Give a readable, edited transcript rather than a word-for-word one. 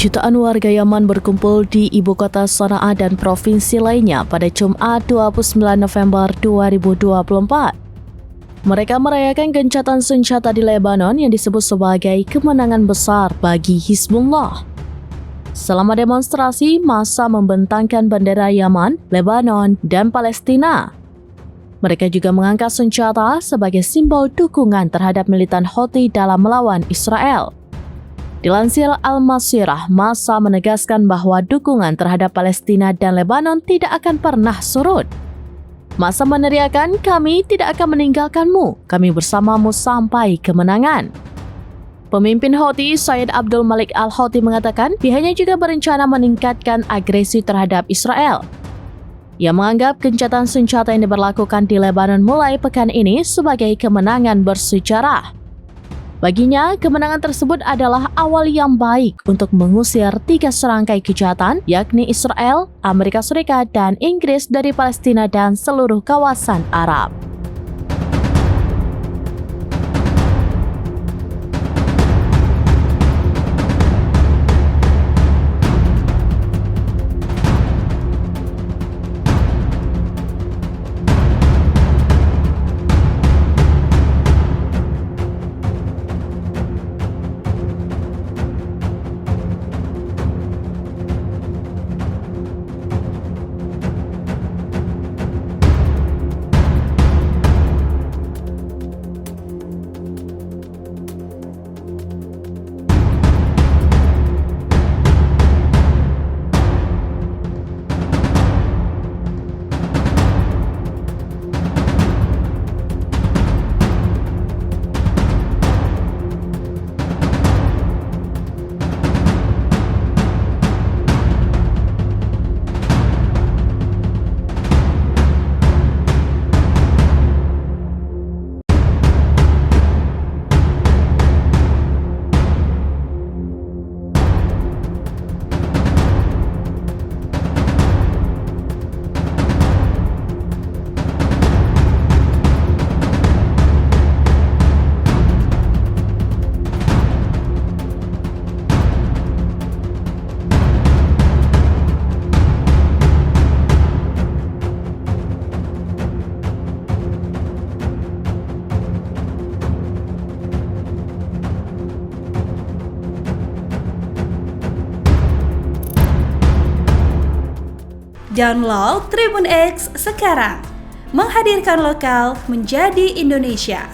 Jutaan warga Yaman berkumpul di ibu kota Sanaa dan provinsi lainnya pada Jumat 29 November 2024. Mereka merayakan gencatan senjata di Lebanon yang disebut sebagai kemenangan besar bagi Hizbullah. Selama demonstrasi, massa membentangkan bendera Yaman, Lebanon, dan Palestina. Mereka juga mengangkat senjata sebagai simbol dukungan terhadap militan Houthi dalam melawan Israel. Dilansir Al-Masirah, massa menegaskan bahwa dukungan terhadap Palestina dan Lebanon tidak akan pernah surut. Massa meneriakan, "Kami tidak akan meninggalkanmu, kami bersamamu sampai kemenangan." Pemimpin Houthi, Sayyid Abdul Malik Al-Houthi mengatakan pihaknya juga berencana meningkatkan agresi terhadap Israel. Ia menganggap gencatan senjata yang diberlakukan di Lebanon mulai pekan ini sebagai kemenangan bersejarah. Baginya, kemenangan tersebut adalah awal yang baik untuk mengusir 3 serangkai kejahatan, yakni Israel, Amerika Serikat, dan Inggris dari Palestina dan seluruh kawasan Arab. Download Tribun X sekarang, menghadirkan lokal menjadi Indonesia.